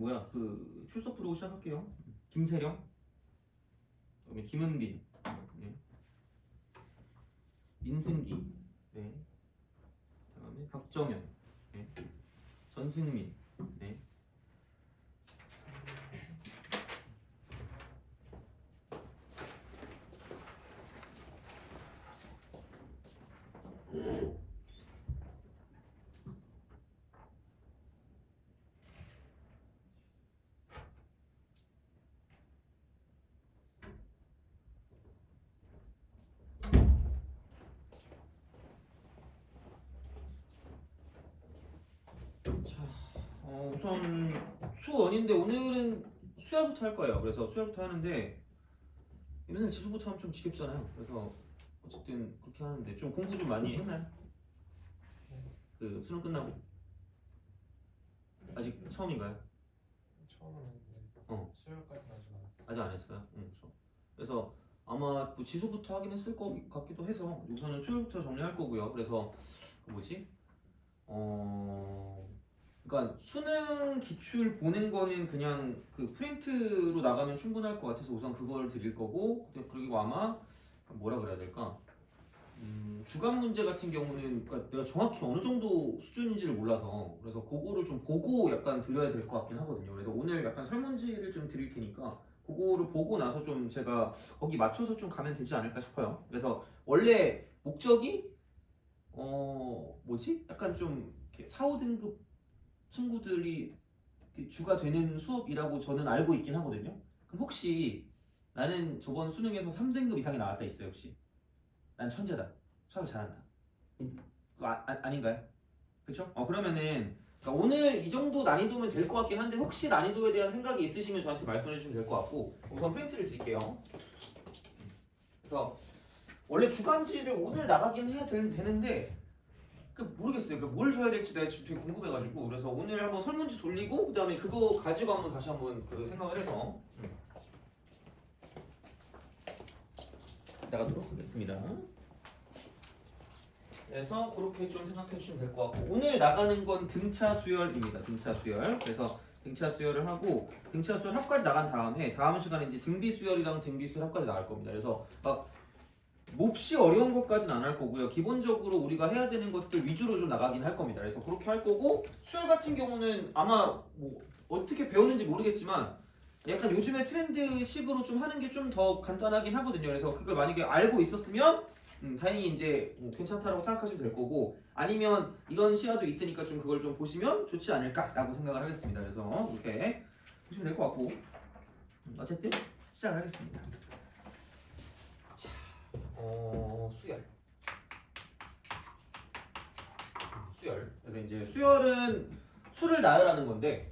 그 출석 부르고 시작할게요. 김세령, 그다음에 김은빈, 네. 민승기, 네. 그다음에 박정현, 네. 전승민, 네. 우선 수원인데 오늘은 수열부터 할 거예요. 그래서 수열부터 하는데 맨날 지수부터 하면 좀 지겹잖아요. 그래서 어쨌든 그렇게 하는데 좀 공부 좀 많이 했나요? 그 수능 끝나고 아직 처음인가요? 처음은 했는데 수요일까지는 아직 안 했어요. 아직 안 했어요. 그렇죠. 그래서 아마 뭐 지수부터 하긴 했을 것 같기도 해서 우선은 수열부터 정리할 거고요. 그래서 그 뭐지? 그러니까 수능 기출 보는 거는 그냥 그 프린트로 나가면 충분할 것 같아서 우선 그걸 드릴 거고, 그리고 아마 뭐라 그래야 될까? 주간 문제 같은 경우는 그러니까 내가 정확히 어느 정도 수준인지를 몰라서 그래서 그거를 좀 보고 약간 드려야 될 것 같긴 하거든요. 그래서 오늘 약간 설문지를 좀 드릴 테니까 그거를 보고 나서 좀 제가 거기 맞춰서 좀 가면 되지 않을까 싶어요. 그래서 원래 목적이 뭐지? 약간 좀 이렇게 4, 5등급 친구들이 주가 되는 수업이라고 저는 알고 있긴 하거든요. 그럼 혹시 나는 저번 수능에서 3등급 이상이 나왔다 있어요 혹시? 난 천재다. 수학을 잘한다. 그거 아닌가요? 그쵸? 그러면은 그러니까 오늘 이 정도 난이도면 될 것 같긴 한데 혹시 난이도에 대한 생각이 있으시면 저한테 말씀해 주시면 될 것 같고 우선 프린트를 드릴게요. 그래서 원래 주간지를 오늘 나가긴 해야 되는데 모르겠어요. 뭘 줘야 될지 내가 지금 되게 궁금해가지고 그래서 오늘 한번 설문지 돌리고 그 다음에 그거 가지고 한번 다시 한번 그 생각을 해서 나가도록 하겠습니다. 그래서 그렇게 좀 생각해 주시면 될 것 같고 오늘 나가는 건 등차 수열입니다. 등차 수열. 그래서 등차 수열을 하고 등차 수열 합까지 나간 다음에 다음 시간에 이제 등비 수열이랑 등비 수열 합까지 나갈 겁니다. 그래서 막 몹시 어려운 것까지는 안 할 거고요. 기본적으로 우리가 해야 되는 것들 위주로 좀 나가긴 할 겁니다. 그래서 그렇게 할 거고 수열 같은 경우는 아마 뭐 어떻게 배웠는지 모르겠지만 약간 요즘에 트렌드식으로 좀 하는 게 좀 더 간단하긴 하거든요. 그래서 그걸 만약에 알고 있었으면 다행히 이제 괜찮다라고 생각하시면 될 거고 아니면 이런 시야도 있으니까 좀 그걸 좀 보시면 좋지 않을까라고 생각을 하겠습니다. 그래서 이렇게 보시면 될 것 같고 어쨌든 시작을 하겠습니다. 자, 수열. 수열. 그래서 이제 수열은 수를 나열하는 건데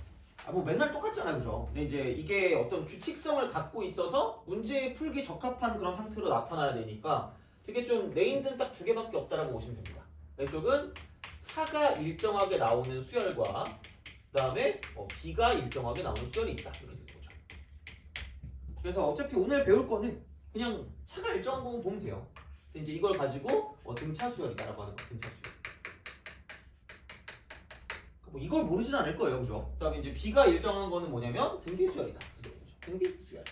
뭐 맨날 똑같잖아요, 그죠? 근데 이제 이게 어떤 규칙성을 갖고 있어서 문제 풀기 적합한 그런 상태로 나타나야 되니까 되게 좀 네임드는 딱 두 개밖에 없다라고 보시면 됩니다. 이쪽은 차가 일정하게 나오는 수열과 그다음에 비가 일정하게 나오는 수열이 있다 이렇게 되는 거죠. 그래서 어차피 오늘 배울 거는 그냥 차가 일정한 거만 보면 돼요. 이제 이걸 가지고 등차 수열이다라고 하는 거, 등차 수열. 뭐 이걸 모르진 않을 거예요, 그죠? 그다음에 이제 비가 일정한 거는 뭐냐면 등비 수열이다. 등비 수열.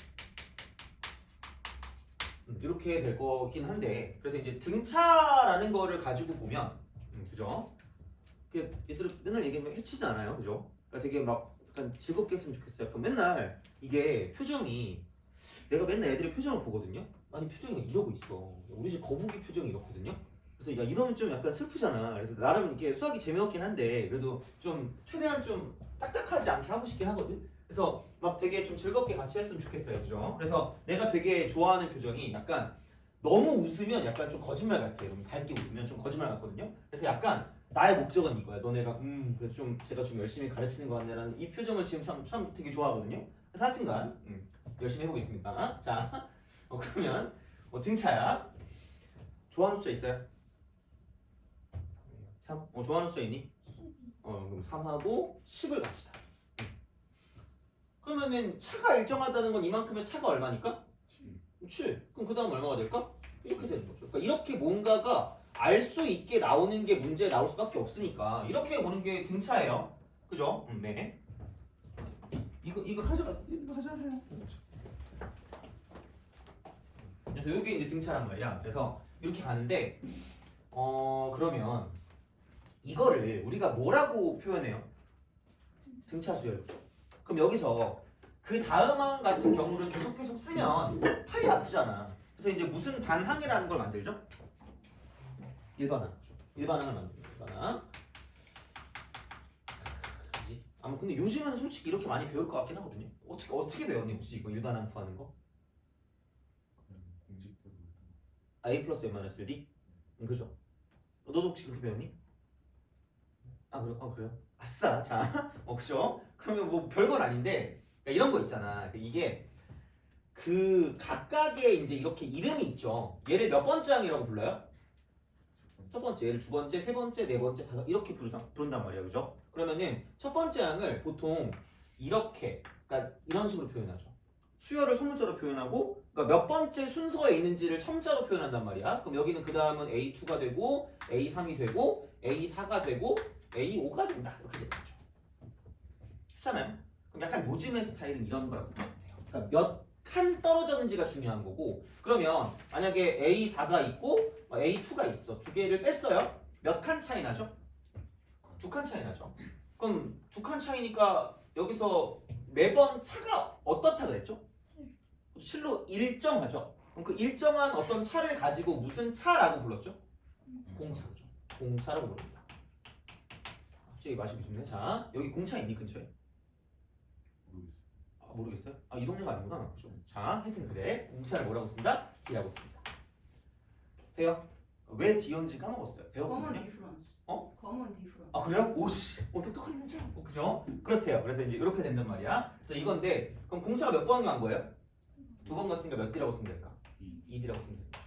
이렇게 될 거긴 한데 그래서 이제 등차라는 거를 가지고 보면 그죠? 얘들 맨날 얘기하면 해치지 않아요, 그죠? 그러니까 되게 막 약간 즐겁게 했으면 좋겠어요. 약간 맨날 이게 표정이 내가 맨날 애들의 표정을 보거든요. 아니 표정이 이러고 있어. 우리 집 거북이 표정이 이렇거든요. 그래서 야 이러면 좀 약간 슬프잖아. 그래서 나름 이렇게 수학이 재미없긴 한데 그래도 좀 최대한 좀 딱딱하지 않게 하고 싶긴 하거든. 그래서 막 되게 좀 즐겁게 같이 했으면 좋겠어요, 그죠? 그래서 내가 되게 좋아하는 표정이 약간 너무 웃으면 약간 좀 거짓말 같아요. 밝게 웃으면 좀 거짓말 같거든요. 그래서 약간 나의 목적은 이거야. 너네가 그래도 좀 제가 좀 열심히 가르치는 것 같네라는 이 표정을 지금 참 되게 좋아하거든요. 그래서 하여튼간 열심히 해보겠습니다. 자, 그러면 등차야. 좋아하는 숫자 있어요? 3? 좋아하는 숫자 있니? 12. 그럼 3하고 10을 갑시다. 그러면은 차가 일정하다는 건 이만큼의 차가 얼마니까? 7. 그럼 그 다음 얼마가 될까? 이렇게 되는 거죠. 그러니까 이렇게 뭔가가 알 수 있게 나오는 게 문제에 나올 수밖에 없으니까 이렇게 보는 게 등차예요. 그죠? 네. 이거 가져가세요. 그래서 여기 이제 등차란 말이야. 그래서 이렇게 가는데 그러면 이거를 우리가 뭐라고 표현해요? 등차 수열이죠. 그럼 여기서 그 다음항 같은 경우를 계속 쓰면 팔이 아프잖아. 그래서 이제 무슨 반항이라는 걸 만들죠? 일반항. 일반항을 만들죠. 일반항. 그지? 아마 근데 요즘은 솔직히 이렇게 많이 배울 것 같긴 하거든요. 어떻게 배웠니 혹시 이거 일반항 구하는 거? 공식대로 A 플러스 M 마이너스 1D? 그죠? 너도 혹시 그렇게 배웠니? 그래요? 아싸. 자, 그죠? 그러면 뭐 별건 아닌데 이런 거 있잖아. 이게 그 각각의 이제 이렇게 이름이 있죠. 얘를 몇 번째 항이라고 불러요? 첫 번째, 얘를 두 번째, 세 번째, 네 번째, 다섯 이렇게 부른단 말이야, 그죠? 그러면은 첫 번째 항을 보통 이렇게, 그러니까 이런 식으로 표현하죠. 수열을 소문자로 표현하고, 그러니까 몇 번째 순서에 있는지를 첨자로 표현한단 말이야. 그럼 여기는 그 다음은 A2가 되고, A3이 되고, A4가 되고, A5가 된다 이렇게 되는 거죠. 했잖아요. 그럼 약간 요즘의 스타일은 이런 거라고 보시면 돼요. 그러니까 몇 칸 떨어졌는지가 중요한 거고, 그러면 만약에 A4가 있고 A2가 있어. 두 개를 뺐어요. 몇 칸 차이 나죠? 두 칸 차이 나죠. 그럼 두 칸 차이니까 여기서 매번 차가 어떻다 그랬죠? 7로 일정하죠. 그럼 그 일정한 어떤 차를 가지고 무슨 차라고 불렀죠? 공차죠. 공차라고 부릅니다. 갑자기 마시고 싶네. 자, 여기 공차 있니 근처에? 모르겠어요? 이 동네가 아니구나. 그죠? 자, 하여튼 그래. 공차를 뭐라고 쓴다? D라고 씁니다. 돼요? 왜 D였는지 까먹었어요. Common 배웠거든요? difference. 어? Common difference. 그래요? 오씨, 똑똑한 거죠? 그죠? 그렇대요. 그래서 이제 이렇게 된단 말이야. 그래서 이건데, 그럼 공차가 몇 번 간 거예요? 두 번 갔으니까 몇 D라고 쓰면 될까? 2D라고 쓰면 됩니다.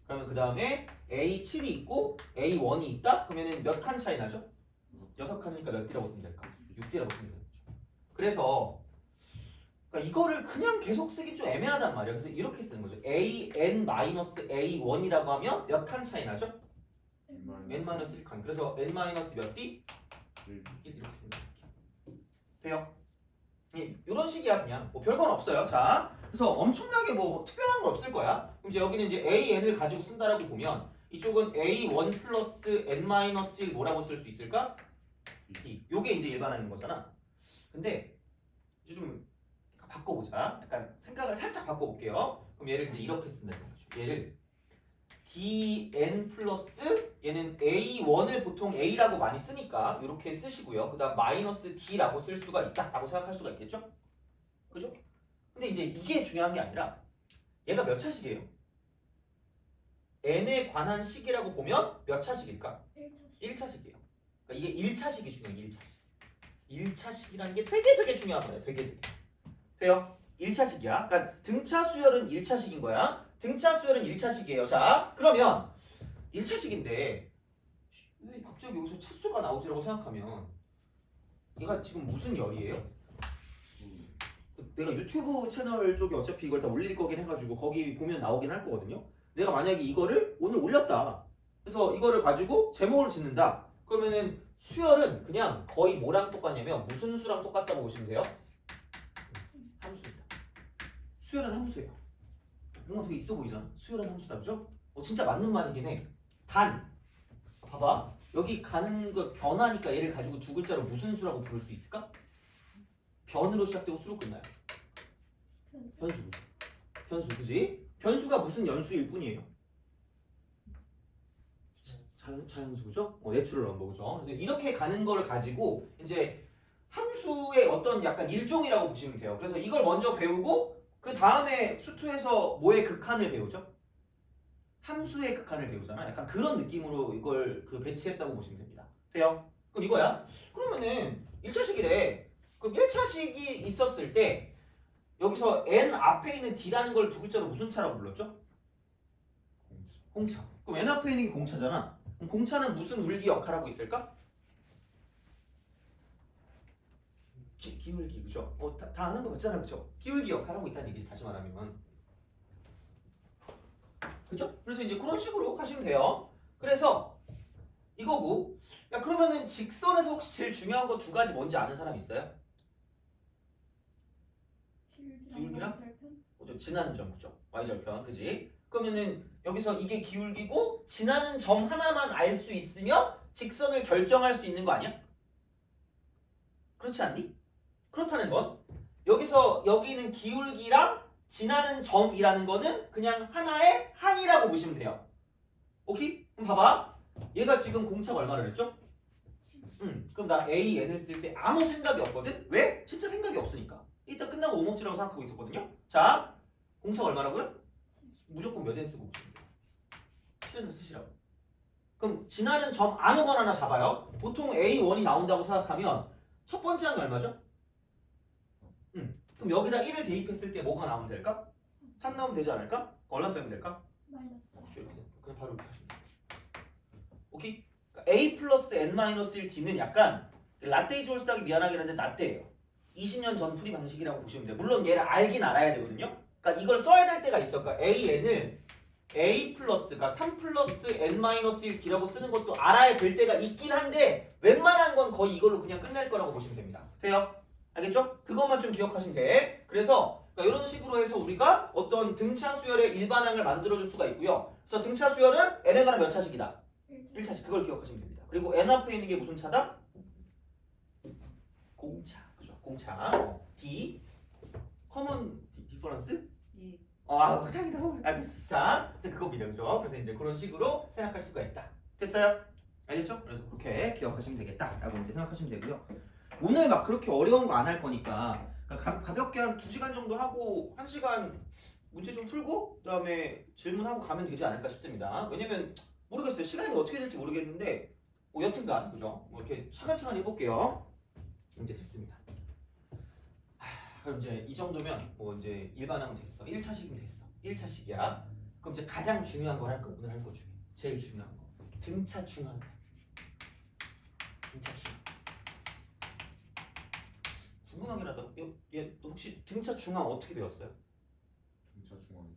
그러면 그 다음에 A7이 있고 A1이 있다? 그러면은 몇 칸 차이 나죠? 6칸이니까 몇 D라고 쓰면 될까? 6D라고 쓰면 되는 거죠. 그래서 그러니까 이거를 그냥 계속 쓰기 좀 애매하단 말이야. 그래서 이렇게 쓰는 거죠. AN-A1이라고 하면 몇 칸 차이 나죠? N-1칸. 그래서 N- 몇 D? 1 이렇게 씁니다. 돼요? 이런 식이야 그냥. 뭐 별건 없어요. 자, 그래서 엄청나게 뭐 특별한 건 없을 거야. 그럼 이제 여기는 이제 AN을 가지고 쓴다라고 보면 이쪽은 A1 플러스 N-1 뭐라고 쓸 수 있을까? D. 요게 이제 일반항인 거잖아. 근데 이제 좀 바꿔보자. 약간 생각을 살짝 바꿔볼게요. 그럼 얘를 이제 이렇게 쓴다는 거죠. 얘를 DN 플러스 얘는 A1을 보통 A라고 많이 쓰니까 이렇게 쓰시고요. 그 다음 마이너스 D라고 쓸 수가 있다라고 생각할 수가 있겠죠? 그죠? 근데 이제 이게 중요한 게 아니라 얘가 몇 차식이에요? N에 관한 식이라고 보면 몇 차식일까? 1차식이에요. 그러니까 이게 1차식이 중요해요. 1차식. 1차식이라는 게 되게 중요한 거예요. 되게. 돼요? 1차식이야. 그러니까 등차 수열은 1차식인 거야. 등차 수열은 1차식이에요. 자, 그러면 1차식인데 왜 갑자기 여기서 차수가 나오지라고 생각하면 얘가 지금 무슨 열이에요? 내가 유튜브 채널 쪽에 어차피 이걸 다 올릴 거긴 해가지고 거기 보면 나오긴 할 거거든요. 내가 만약에 이거를 오늘 올렸다. 그래서 이거를 가지고 제목을 짓는다. 그러면은 수열은 그냥 거의 뭐랑 똑같냐면 무슨 수랑 똑같다고 보시면 돼요? 함수입니다. 수열은 함수예요. 뭔가 되게 있어 보이잖아. 수열은 함수다, 그죠? 진짜 맞는 말이긴 해. 단, 봐봐. 여기 가는 거 변하니까 얘를 가지고 두 글자로 무슨 수라고 부를 수 있을까? 변으로 시작되고 수로 끝나요. 변수. 변수, 그지? 변수가 무슨 연수일 뿐이에요. 자연수, 그죠? 내추럴 넘버, 그죠? 그래서 이렇게 가는 거를 가지고 이제 함수의 어떤 약간 일종이라고 보시면 돼요. 그래서 이걸 먼저 배우고 그 다음에 수투에서 뭐의 극한을 배우죠? 함수의 극한을 배우잖아. 약간 그런 느낌으로 이걸 배치했다고 보시면 됩니다. 돼요? 그럼 이거야. 그러면은 1차식이래. 그럼 1차식이 있었을 때 여기서 n 앞에 있는 d라는 걸 두 글자로 무슨 차라고 불렀죠? 공차. 그럼 n 앞에 있는 게 공차잖아. 그럼 공차는 무슨 울기 역할하고 있을까? 기울기, 그죠? 다 아는 거 맞잖아, 그죠? 기울기 역할하고 있다는 얘기지, 다시 말하면. 그죠? 그래서 이제 그런 식으로 하시면 돼요. 그래서 이거고. 야, 그러면은 직선에서 혹시 제일 중요한 거 두 가지 뭔지 아는 사람 있어요? 기울기랑 지나는 점 그죠? y절편 그지? 그러면은 여기서 이게 기울기고 지나는 점 하나만 알 수 있으면 직선을 결정할 수 있는 거 아니야? 그렇지 않니? 그렇다는 건 여기서 여기는 기울기랑 지나는 점이라는 거는 그냥 하나의 항이라고 보시면 돼요. 오케이? 그럼 봐봐. 얘가 지금 공차가 얼마를 했죠? 그럼 나 A, N을 쓸 때 아무 생각이 없거든? 왜? 진짜 생각이 없으니까. 이따 끝나고 오목지라고 생각하고 있었거든요? 자, 공차가 얼마라고요? 무조건 몇 N 쓰고 보시면 돼요. 7N을 쓰시라고. 그럼 지나는 점 아무거나 하나 잡아요. 보통 A1이 나온다고 생각하면 첫 번째 항이 얼마죠? 그럼 여기다 1을 대입했을 때 뭐가 나오면 될까? 3 나오면 되지 않을까? 얼마 빼면 될까? 그냥 바로 이렇게 하시면 돼요. 오케이? 그러니까 A 플러스 N-1D는 약간 라떼이즈 홀스하기 미안하긴 한데 라떼예요. 20년 전 풀이 방식이라고 보시면 돼요. 물론 얘를 알긴 알아야 되거든요. 그러니까 이걸 써야 될 때가 있어. 그러니까 AN을 A 플러스가 3 플러스 N-1D라고 쓰는 것도 알아야 될 때가 있긴 한데 웬만한 건 거의 이걸로 그냥 끝낼 거라고 보시면 됩니다. 돼요? 알겠죠? 그것만 좀 기억하시면 돼. 그래서 그러니까 이런 식으로 해서 우리가 어떤 등차 수열의 일반항을 만들어줄 수가 있고요. 그래서 등차 수열은 n에 관한 몇 차식이다? 1차식. 그걸 기억하시면 됩니다. 그리고 n 앞에 있는 게 무슨 차다? 공차. 그죠? 공차. D. 커먼 디퍼런스? 아, 다행이다. 알겠어. 자, 그겁니다. 그죠? 그래서 이제 그런 식으로 생각할 수가 있다. 됐어요? 알겠죠? 그래서 그렇게 기억하시면 되겠다. 라고 이제 생각하시면 되고요. 오늘 막 그렇게 어려운 거 안 할 거니까 가볍게 한 2시간 정도 하고 1시간 문제 좀 풀고 그다음에 질문하고 가면 되지 않을까 싶습니다. 왜냐면 모르겠어요. 시간이 어떻게 될지 모르겠는데 뭐 여튼간 그죠? 뭐 이렇게 차근차근 해볼게요. 이제 됐습니다. 그럼 이제 이 정도면 뭐 이제 일반항은 됐어. 1차식이면 됐어. 1차식이야. 그럼 이제 가장 중요한 걸 할 거. 오늘 할 거 중에 제일 중요한 거. 등차 중앙. 등차 중앙. 궁금하긴 하다. 얘 너 혹시 등차 중앙 어떻게 배웠어요? 등차 중앙이.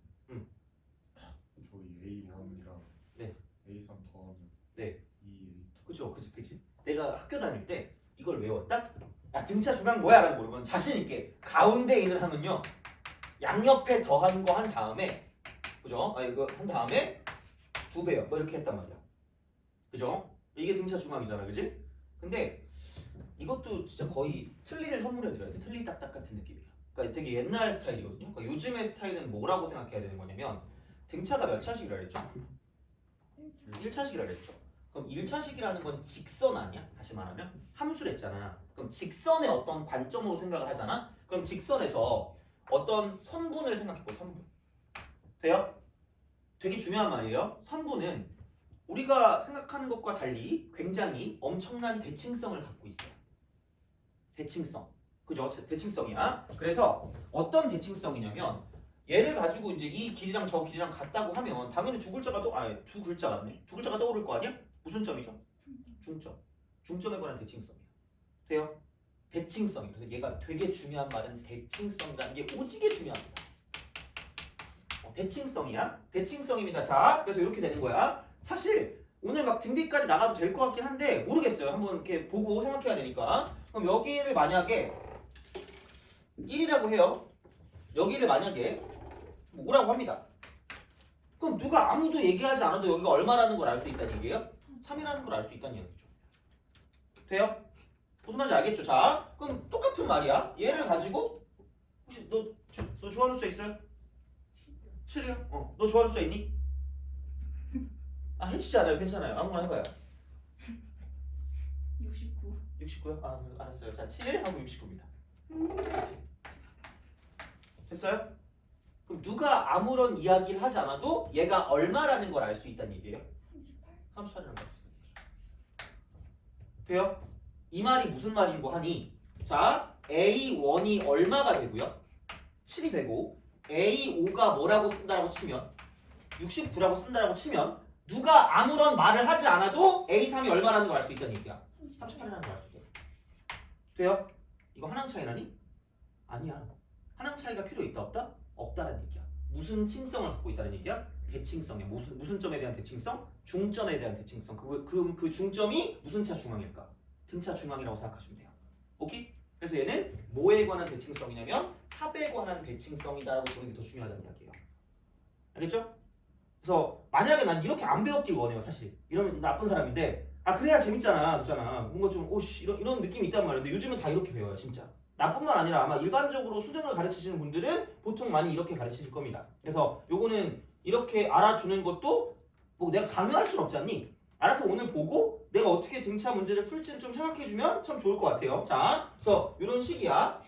저기 A1이랑 네. A3 더하면 네. 2A2. 그치. 내가 학교 다닐 때 이걸 외웠다. 야 등차 중앙 뭐야? 라고 물으면 자신 있게 가운데 있는 항은요 양옆에 더한 거 한 다음에 그죠? 이거 한 다음에 2배요. 뭐 이렇게 했단 말이야. 그죠? 이게 등차 중앙이잖아, 그지? 근데 이것도 진짜 거의 틀니를 선물해드려야 돼. 틀니 딱딱 같은 느낌이야. 그러니까 되게 옛날 스타일이거든요. 그러니까 요즘의 스타일은 뭐라고 생각해야 되는 거냐면 등차가 몇 차식이라 그랬죠? 1차식이라 그랬죠. 그럼 1차식이라는 건 직선 아니야? 다시 말하면 함수랬잖아. 그럼 직선의 어떤 관점으로 생각을 하잖아? 그럼 직선에서 어떤 선분을 생각해보. 선분. 돼요? 되게 중요한 말이에요. 선분은 우리가 생각하는 것과 달리 굉장히 엄청난 대칭성을 갖고 있어요. 대칭성. 그죠? 대칭성이야. 그래서 어떤 대칭성이냐면 얘를 가지고 이제 이 길이랑 저 길이랑 같다고 하면 당연히 두 글자가 두 글자 같네. 두 글자가 떠오를 거 아니야? 무슨 점이죠? 중점. 중점에 관한 대칭성이야. 돼요? 대칭성. 그래서 얘가 되게 중요한 말은 대칭성이라는 게 오지게 중요합니다. 대칭성이야. 대칭성입니다. 자, 그래서 이렇게 되는 거야. 사실 오늘 막 등비까지 나가도 될 것 같긴 한데 모르겠어요. 한번 이렇게 보고 생각해야 되니까. 그럼 여기를 만약에 1이라고 해요. 여기를 만약에 5라고 합니다. 그럼 누가 아무도 얘기하지 않아도 여기가 얼마라는 걸 알 수 있다는 얘기예요? 3이라는 걸 알 수 있다는 얘기죠. 돼요? 무슨 말인지 알겠죠? 자, 그럼 똑같은 말이야. 얘를 가지고 혹시 너 좋아하는 숫자 있어요? 7이요? 너 좋아하는 숫자 있니? 해치지 않아요. 괜찮아요. 아무거나 해봐요. 69. 69요? 알았어요. 자, 7 하고 69입니다. 됐어요? 그럼 누가 아무런 이야기를 하지 않아도 얘가 얼마라는 걸 알 수 있다는 얘기예요? 38이라는 걸 알 수 있다는 얘기죠. 돼요? 이 말이 무슨 말인고 하니 자, A1이 얼마가 되고요? 7이 되고 A5가 뭐라고 쓴다라고 치면 69라고 쓴다라고 치면 누가 아무런 말을 하지 않아도 A3이 얼마라는 걸 알 수 있다는 얘기야. 38이라는 걸 알 수 있다. 돼요? 이거 한항 차이 나니? 아니야. 한항 차이가 필요 있다 없다? 없다라는 얘기야. 무슨 칭성을 갖고 있다는 얘기야? 대칭성이야. 무슨 점에 대한 대칭성? 중점에 대한 대칭성. 그 중점이 무슨 차 중앙일까? 등차 중앙이라고 생각하시면 돼요. 오케이? 그래서 얘는 뭐에 관한 대칭성이냐면 합에 관한 대칭성이다라고 보는 게 더 중요하다는 이야기예요. 알겠죠? 그래서 만약에 난 이렇게 안 배웠길 원해요, 사실. 이러면 나쁜 사람인데 그래야 재밌잖아, 그렇잖아. 뭔가 좀 오씨 이런 느낌이 있단 말이야. 근데 요즘은 다 이렇게 배워요, 진짜. 나뿐만 아니라 아마 일반적으로 수능을 가르치시는 분들은 보통 많이 이렇게 가르치실 겁니다. 그래서 요거는 이렇게 알아주는 것도 뭐 내가 강요할 순 없지 않니? 알아서 오늘 보고 내가 어떻게 등차 문제를 풀지를 좀 생각해주면 참 좋을 것 같아요. 자, 그래서 이런 식이야.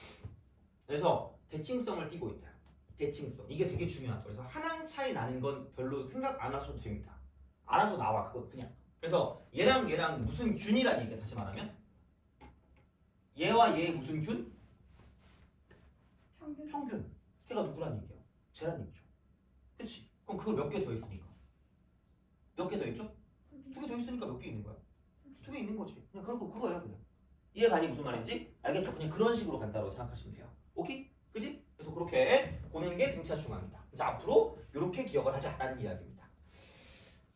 그래서 대칭성을 띠고 있다. 대칭성. 이게 되게 중요한 거예요. 그래서 한항 차이 나는 건 별로 생각 안 하셔도 됩니다. 알아서 나와, 그거 그냥. 그래서 얘랑 얘랑 무슨 균이란 얘기야, 다시 말하면. 얘와 얘의 무슨 균? 평균. 걔가 누구란 얘기야? 쟤란 얘기죠. 그치? 그럼 그걸 몇 개 더 있으니까. 몇 개 더 있죠? 2개 더 있으니까 몇 개 있는 거야? 2개 있는 거지. 그냥 그거예요, 그냥. 이해가 가니 무슨 말인지? 알겠죠? 그냥 그런 식으로 간다고 생각하시면 돼요. 오케이? 그지? 그래서 그렇게 보는 게 등차 중앙이다. 그래서 앞으로 이렇게 기억을 하자라는 이야기입니다.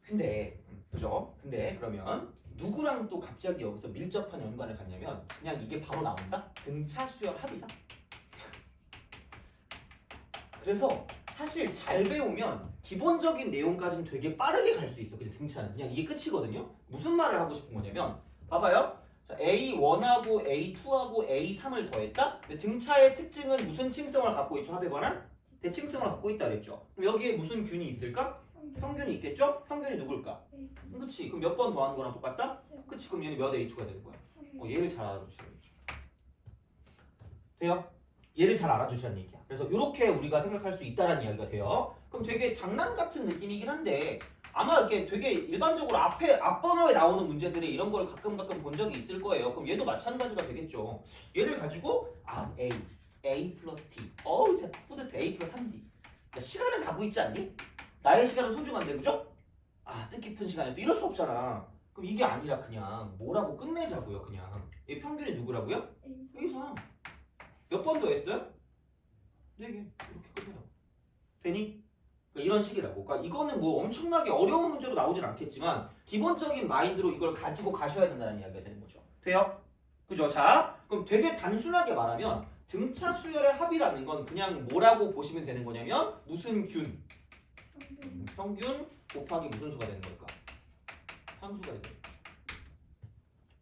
근데 그죠? 근데 그러면 누구랑 또 갑자기 여기서 밀접한 연관을 갖냐면 그냥 이게 바로 나온다? 등차 수열 합이다. 그래서 사실 잘 배우면 기본적인 내용까지는 되게 빠르게 갈 수 있어. 그냥 등차는 그냥 이게 끝이거든요. 무슨 말을 하고 싶은 거냐면 봐봐요. 자, A1하고 A2하고 A3을 더했다. 근데 등차의 특징은 무슨 칭성을 갖고 있죠? 합에 관한 대칭성을 갖고 있다 그랬죠. 그럼 여기에 무슨 균이 있을까? 평균이 있겠죠? 평균이 누굴까? 그치? 그럼 몇 번 더하는 거랑 똑같다? 그치? 그럼 얘는 몇 A2가 되는 거야? 얘를 잘 알아주셔야겠죠. 돼요? 얘를 잘 알아주시라는 얘기야. 그래서 이렇게 우리가 생각할 수 있다는 이야기가 돼요. 그럼 되게 장난 같은 느낌이긴 한데 아마 이렇게 되게 일반적으로 앞번호에 나오는 문제들이 이런 걸 가끔 본 적이 있을 거예요. 그럼 얘도 마찬가지가 되겠죠. 얘를 가지고 A 플러스 T. 진짜 뿌듯해. A 플러스 3D. 시간은 가고 있지 않니? 나의 시간은 소중한데, 그죠? 뜻깊은 시간에 또 이럴 수 없잖아. 그럼 이게 아니라 그냥 뭐라고 끝내자고요, 그냥. 얘 평균이 누구라고요? A3. 몇 번 더 했어요? 4개. 이렇게 끝내라고. 되니? 그러니까 이런 식이라고. 그러니까 이거는 뭐 엄청나게 어려운 문제로 나오진 않겠지만 기본적인 마인드로 이걸 가지고 가셔야 된다는 이야기가 되는 거죠. 돼요? 그죠? 자, 그럼 되게 단순하게 말하면 등차 수열의 합이라는 건 그냥 뭐라고 보시면 되는 거냐면 무슨 균? 평균 곱하기 무슨 수가 되는 걸까? 함수가 되는 거죠.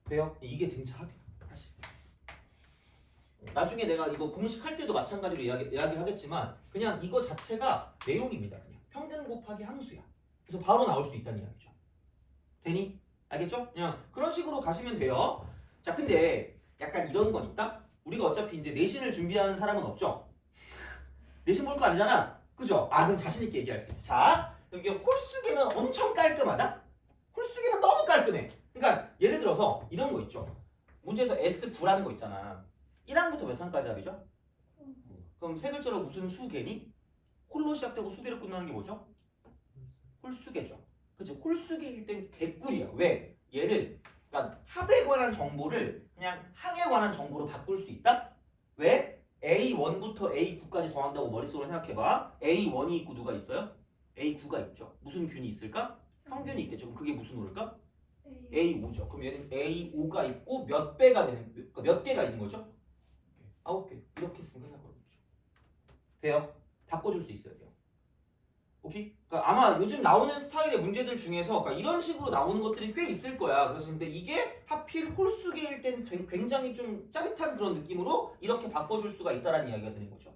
돼요? 이게 등차 합이야. 사실. 나중에 내가 이거 공식할 때도 마찬가지로 이야기를 하겠지만 그냥 이거 자체가 내용입니다. 그냥 평균 곱하기 함수야. 그래서 바로 나올 수 있다는 이야기죠. 되니? 알겠죠? 그냥 그런 식으로 가시면 돼요. 자, 근데 약간 이런 건 있다? 우리가 어차피 이제 내신을 준비하는 사람은 없죠? 내신 볼 거 아니잖아? 그죠? 그럼 자신 있게 얘기할 수 있어. 자, 이게 홀수계면 엄청 깔끔하다? 홀수계면 너무 깔끔해. 그러니까 예를 들어서 이런 거 있죠. 문제에서 S9라는 거 있잖아. 1항부터 몇 항까지 합이죠? 그럼 세 글자로 무슨 수계니? 홀로 시작되고 수계로 끝나는 게 뭐죠? 홀수계죠. 그치? 홀수계일 땐 개꿀이야. 왜? 얘를 그러니까 합에 관한 정보를 그냥 항에 관한 정보로 바꿀 수 있다? 왜? A1부터 A9까지 더한다고 머릿속으로 생각해봐. A1이 있고 누가 있어요? A9가 있죠. 무슨 균이 있을까? 평균이 있겠죠. 그럼 그게 무슨 호일까? A5죠. 그럼 얘는 A5가 있고 몇 배가 되는, 그러니까 몇 개가 있는 거죠? 9개. 이렇게 쓰면 끝날 거죠. 돼요? 바꿔줄 수 있어야 돼요. 오케이? 그러니까 아마 요즘 나오는 스타일의 문제들 중에서 그러니까 이런 식으로 나오는 것들이 꽤 있을 거야. 그래서 근데 이게 하필 홀수계일 땐 굉장히 좀 짜릿한 그런 느낌으로 이렇게 바꿔줄 수가 있다라는 이야기가 되는 거죠.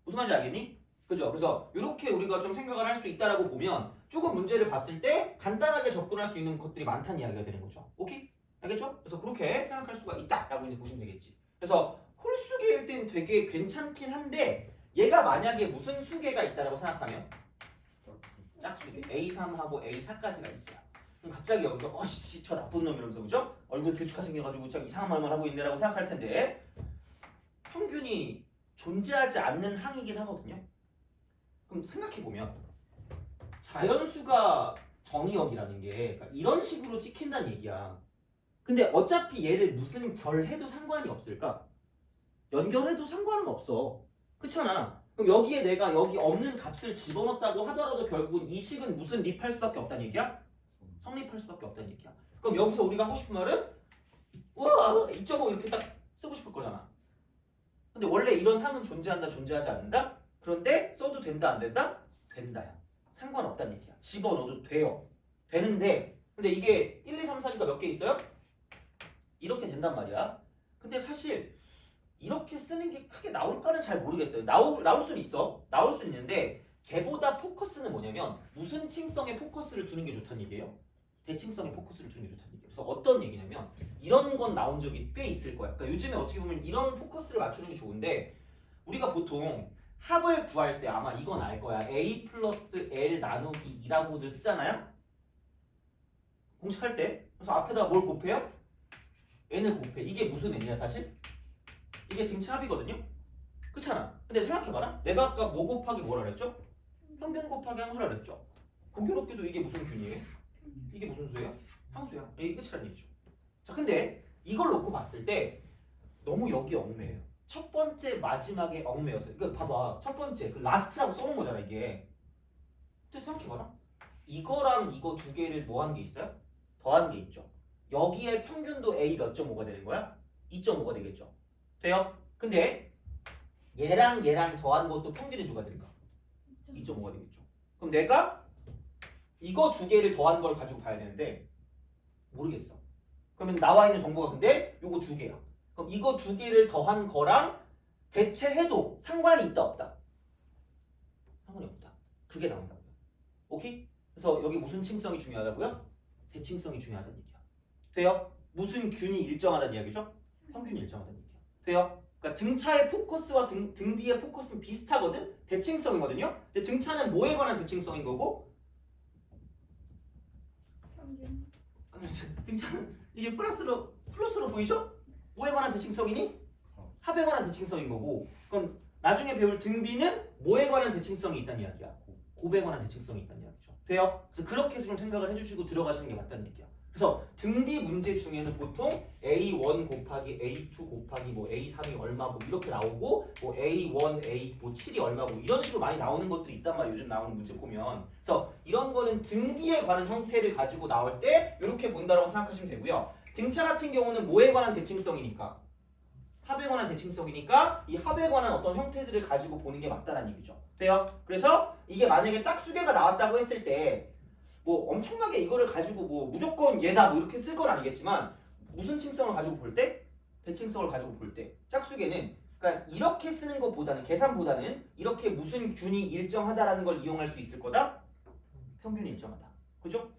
무슨 말인지 알겠니? 그죠? 그래서 이렇게 우리가 좀 생각을 할 수 있다라고 보면 조금 문제를 봤을 때 간단하게 접근할 수 있는 것들이 많다는 이야기가 되는 거죠. 오케이? 알겠죠? 그래서 그렇게 생각할 수가 있다라고 이제 보시면 되겠지. 그래서 홀수계일 땐 되게 괜찮긴 한데 얘가 만약에 무슨 수계가 있다라고 생각하면 짝수계 A3하고 A4까지가 있어요. 그럼 갑자기 여기서 어씨 저 나쁜 놈 이러면서 그죠? 얼굴 길쭉하게 생겨가지고 참 이상한 말만 하고 있네라고 생각할 텐데 평균이 존재하지 않는 항이긴 하거든요. 그럼 생각해보면 자연수가 정의역이라는 게 그러니까 이런 식으로 찍힌다는 얘기야. 근데 어차피 얘를 무슨 결해도 상관이 없을까? 연결해도 상관은 없어. 그렇잖아. 그럼 여기에 내가 여기 없는 값을 집어넣었다고 하더라도 결국은 이 식은 무슨 립할 수밖에 없다는 얘기야? 성립할 수밖에 없다는 얘기야. 그럼 여기서 우리가 하고 싶은 말은 우와 2.5 이렇게 딱 쓰고 싶을 거잖아. 근데 원래 이런 항은 존재한다, 존재하지 않는다? 그런데 써도 된다, 안 된다? 된다야. 상관없다는 얘기야. 집어넣어도 돼요. 되는데 근데 이게 1, 2, 3, 4니까 몇 개 있어요? 이렇게 된단 말이야. 근데 사실 이렇게 쓰는 게 크게 나올까는 잘 모르겠어요. 나올 수는 있어. 나올 수 있는데 걔보다 포커스는 뭐냐면 무슨 층성에 포커스를 두는 게 좋다는 얘기예요. 대칭성에 포커스를 두는 게 좋다는 얘기예요. 그래서 어떤 얘기냐면 이런 건 나온 적이 꽤 있을 거야. 그러니까 요즘에 어떻게 보면 이런 포커스를 맞추는 게 좋은데 우리가 보통 합을 구할 때 아마 이건 알 거야. A 플러스 L 나누기 2라고들 쓰잖아요. 공식할 때. 그래서 앞에다 뭘 곱해요? n을 곱해. 이게 무슨 n이야 사실? 이게 등차 합이거든요. 그렇잖아. 근데 생각해봐라. 내가 아까 뭐 곱하기 뭐라 그랬죠? 평균 곱하기 함수라 그랬죠. 공교롭게도 이게 무슨 균이에요? 이게 무슨 수예요? 함수야. 이게 끝이란 얘기죠. 자, 근데 이걸 놓고 봤을 때 너무 여기 얽매예요. 첫 번째 마지막에 얽매였어요. 그러니까 봐봐. 첫 번째 그 라스트라고 써놓은 거잖아 이게. 근데 생각해봐라. 이거랑 이거 두 개를 뭐 한 게 있어요? 더한 게 있죠. 여기에 평균도 A 몇 점 5가 되는 거야? 2.5가 되겠죠. 돼요? 근데 얘랑 얘랑 더한 것도 평균이 누가 될까? 2.5가 되겠죠. 그럼 내가 이거 두 개를 더한 걸 가지고 봐야 되는데 모르겠어. 그러면 나와 있는 정보가 근데 요거 두 개야. 그럼 이거 두 개를 더한 거랑 대체해도 상관이 있다 없다? 상관이 없다. 그게 나온다고요. 오케이? 그래서 여기 무슨 층성이 중요하다고요? 대칭성이 중요하다는 얘기야. 돼요? 무슨 균이 일정하다는 이야기죠? 평균이 일정하다는 얘기야. 돼요? 그러니까 등차의 포커스와 등비의 포커스는 비슷하거든? 대칭성이거든요? 근데 등차는 뭐에 관한 대칭성인 거고? 평균. 아니, 등차는 이게 플러스로 보이죠? 뭐에 관한 대칭성이니? 합에 관한 대칭성인 거고. 그럼 나중에 배울 등비는 뭐에 관한 대칭성이 있다는 이야기야. 곱에 관한 대칭성이 있다는 이야기죠. 돼요? 그래서 그렇게 좀 생각을 해주시고 들어가시는 게 맞다는 얘기야. 그래서 등비 문제 중에는 보통 A1 곱하기 A2 곱하기 뭐 A3이 얼마고 이렇게 나오고 뭐 A1, A7이 얼마고 이런 식으로 많이 나오는 것들이 있단 말이야. 요즘 나오는 문제 보면. 그래서 이런 거는 등비에 관한 형태를 가지고 나올 때 이렇게 본다라고 생각하시면 되고요. 등차 같은 경우는 뭐에 관한 대칭성이니까? 합에 관한 대칭성이니까 이 합에 관한 어떤 형태들을 가지고 보는 게 맞다는 얘기죠. 돼요? 그래서 이게 만약에 짝수계가 나왔다고 했을 때 뭐 엄청나게 이거를 가지고 뭐 무조건 얘다 뭐 이렇게 쓸 건 아니겠지만 무슨 칭성을 가지고 볼 때? 대칭성을 가지고 볼 때 짝수계는 그러니까 이렇게 쓰는 것보다는 계산보다는 이렇게 무슨 균이 일정하다라는 걸 이용할 수 있을 거다? 평균이 일정하다. 그죠?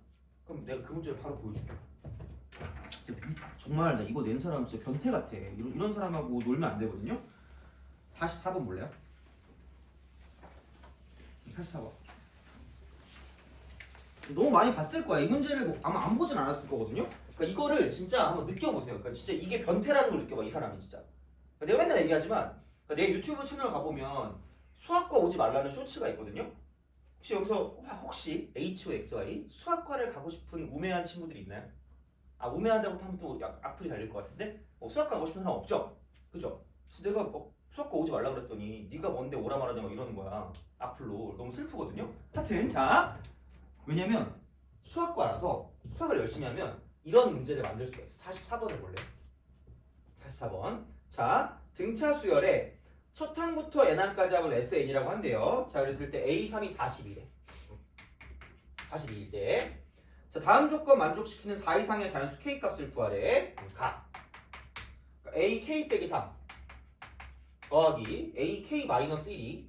그럼 내가 그 문제를 바로 보여줄게. 정말 나 이거 낸 사람 진짜 변태 같아. 이런 사람하고 놀면 안 되거든요. 44번 볼래요? 44번. 너무 많이 봤을 거야. 이 문제를 아마 안 보진 않았을 거거든요. 그러니까 이거를 진짜 한번 느껴보세요. 그러니까 진짜 이게 변태라는 걸 느껴봐. 이 사람이 진짜. 그러니까 내가 맨날 얘기하지만 그러니까 내 유튜브 채널 가보면 수학과 오지 말라는 쇼츠가 있거든요. 혹시 여기서 혹시 HOXY 수학과를 가고 싶은 우매한 친구들이 있나요? 아 우매하다고 하면 또 악플이 달릴 것 같은데 수학과 가고 싶은 사람 없죠? 그죠? 그래서 내가 수학과 오지 말라 그랬더니 네가 뭔데 오라 말하냐 막 이러는 거야. 악플로. 너무 슬프거든요. 하여튼 자 왜냐면 수학과라서 수학을 열심히 하면 이런 문제를 만들 수가 있어. 44번을 볼래요? 44번. 자 등차 수열에 첫 항부터 n항까지 합을 SN이라고 한대요. 자 그랬을 때 A3이 42래. 42일 때. 자 다음 조건 만족시키는 4 이상의 자연수 K 값을 구하래. 가. 그러니까 AK 빼기 3 더하기 AK 마이너스 1이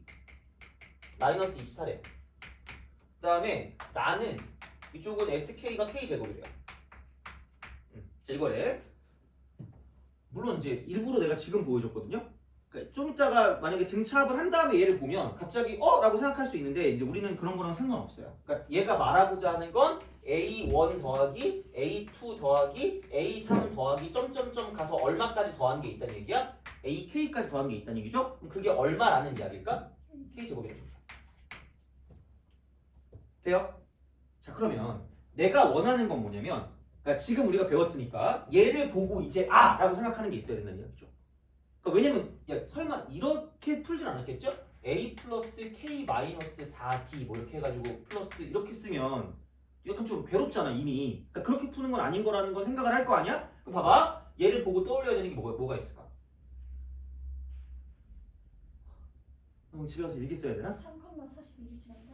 마이너스 24래. 그 다음에 나는 이쪽은 SK가 K제곱이래요. 자 이거래. 물론 이제 일부러 내가 지금 보여줬거든요. 그러니까 좀 이따가 만약에 등차합을 한 다음에 얘를 보면 갑자기 라고 생각할 수 있는데 이제 우리는 그런 거랑 상관없어요. 그러니까 얘가 말하고자 하는 건 A1 더하기 A2 더하기 A3 더하기 점점점 가서 얼마까지 더한 게 있다는 얘기야? AK까지 더한 게 있다는 얘기죠? 그럼 그게 얼마라는 이야기일까? K제곱이라는 얘기야. 돼요? 자 그러면 내가 원하는 건 뭐냐면 그러니까 지금 우리가 배웠으니까 얘를 보고 이제 라고 생각하는 게 있어야 된다는 이야기죠. 그러니까 왜냐면 야 설마 이렇게 풀진 않았겠죠? A 플러스 K 마이너스 4D 뭐 이렇게 해가지고 플러스 이렇게 쓰면 약간 좀 괴롭잖아 이미. 그러니까 그렇게 푸는 건 아닌 거라는 걸 생각을 할 거 아니야? 그럼 봐봐 얘를 보고 떠올려야 되는 게 뭐가 있을까? 그럼 집에 가서 일기 써야 되나? 3,41을 지난다.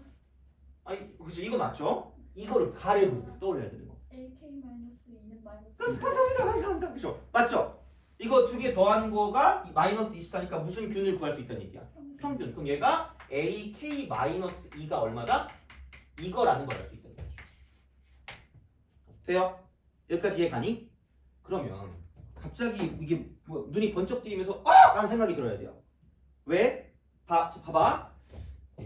아니 그치 이거 맞죠? 이거를 가를 보고 떠올려야 되는 거. AK-2는 마이너스. 감사합니다. 그죠? 맞죠? 이거 두 개 더한 거가 마이너스 24니까 무슨 균을 구할 수 있다는 얘기야? 평균. 그럼 얘가 AK-2가 얼마다? 이거라는 걸 알 수 있다는 거죠. 돼요? 여기까지 이해가니? 그러면 갑자기 이게 뭐 눈이 번쩍 뜨이면서 라는 생각이 들어야 돼요. 왜? 봐봐.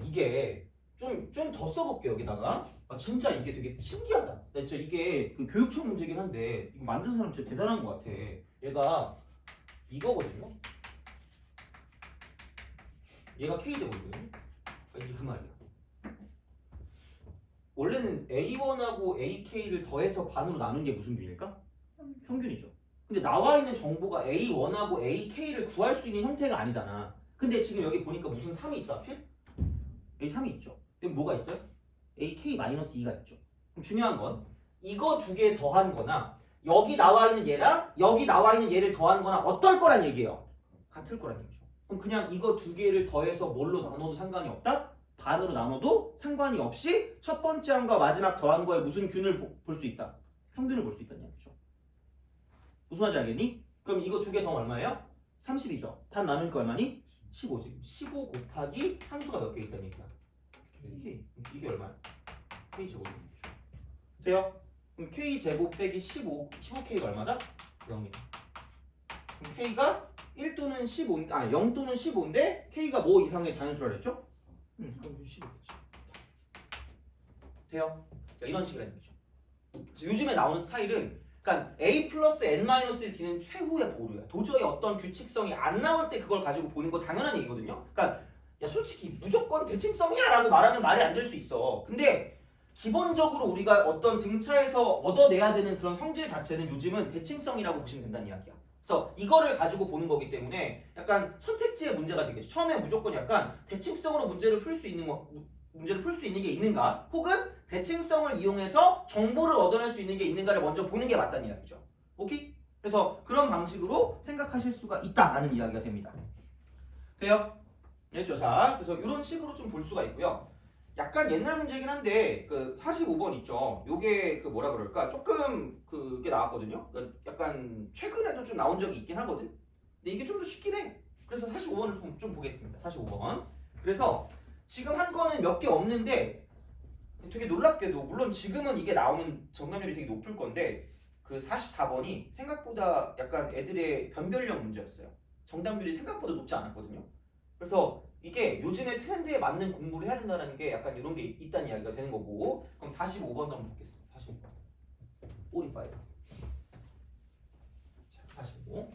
이게 좀 더 써볼게요 여기다가. 진짜 이게 되게 신기하다. 진짜 이게 그 교육청 문제긴 한데 이거 만든 사람 진짜 대단한 것 같아. 얘가 이거거든요. 얘가 K제곱이거든요. 이게 그 말이야. 원래는 A1하고 AK를 더해서 반으로 나눈 게 무슨 균일까? 평균이죠. 근데 나와 있는 정보가 A1하고 AK를 구할 수 있는 형태가 아니잖아. 근데 지금 여기 보니까 무슨 3이 있어 하필? 여기 3이 있죠. 여기 뭐가 있어요? AK-2가 있죠. 그럼 중요한 건 이거 두 개 더한 거나 여기 나와 있는 얘랑 여기 나와 있는 얘를 더한 거나 어떨 거란 얘기예요? 같을 거란 얘기죠. 그럼 그냥 이거 두 개를 더해서 뭘로 나눠도 상관이 없다? 반으로 나눠도 상관이 없이 첫 번째 한과 마지막 더한 거에 무슨 균을 볼 수 있다? 평균을 볼 수 있다는 얘기죠. 무슨 말인지 알겠니? 그럼 이거 두 개 더하면 얼마예요? 30이죠. 답 나누니까 얼마니? 15지. 15 곱하기 함수가 몇 개 있다는 얘기야? K. 이게 얼마야? K제곱이죠. 돼요? 그럼 K제곱 빼기 15K가 얼마다? 0이죠. 그럼 K가 1 또는 15, 0 또는 15인데 K가 뭐 이상의 자연수라 그랬죠? 그럼 15겠지. 돼요? 이런 식이라는 얘기죠. 요즘에 나오는 스타일은 그러니까 A 플러스 N-1을 D는 최후의 보루야. 도저히 어떤 규칙성이 안 나올 때 그걸 가지고 보는 거 당연한 얘기거든요. 그러니까 야 솔직히 무조건 대칭성이야 라고 말하면 말이 안 될 수 있어. 근데 기본적으로 우리가 어떤 등차에서 얻어내야 되는 그런 성질 자체는 요즘은 대칭성이라고 보시면 된다는 이야기야. 그래서 이거를 가지고 보는 거기 때문에 약간 선택지의 문제가 되겠죠. 처음에 무조건 약간 대칭성으로 문제를 풀 수 있는 게 있는가, 혹은 대칭성을 이용해서 정보를 얻어낼 수 있는 게 있는가를 먼저 보는 게 맞다는 이야기죠. 오케이? 그래서 그런 방식으로 생각하실 수가 있다라는 이야기가 됩니다. 돼요? 됐죠? 자, 그래서 이런 식으로 좀 볼 수가 있고요. 약간 옛날 문제긴 한데 그 45번 있죠. 요게 그 뭐라 그럴까? 조금 그게 나왔거든요. 그러니까 약간 최근에도 좀 나온 적이 있긴 하거든. 근데 이게 좀 더 쉽긴 해. 그래서 45번을 좀 보겠습니다. 45번. 그래서 지금 한 거는 몇 개 없는데 되게 놀랍게도 물론 지금은 이게 나오는 정답률이 되게 높을 건데 그 44번이 생각보다 약간 애들의 변별력 문제였어요. 정답률이 생각보다 높지 않았거든요. 그래서 이게 요즘의 트렌드에 맞는 공부를 해야 된다는 게 약간 이런 게 있다는 이야기가 되는 거고. 그럼 45번도 한번 보겠습니다. 45번. 45. 자, 45.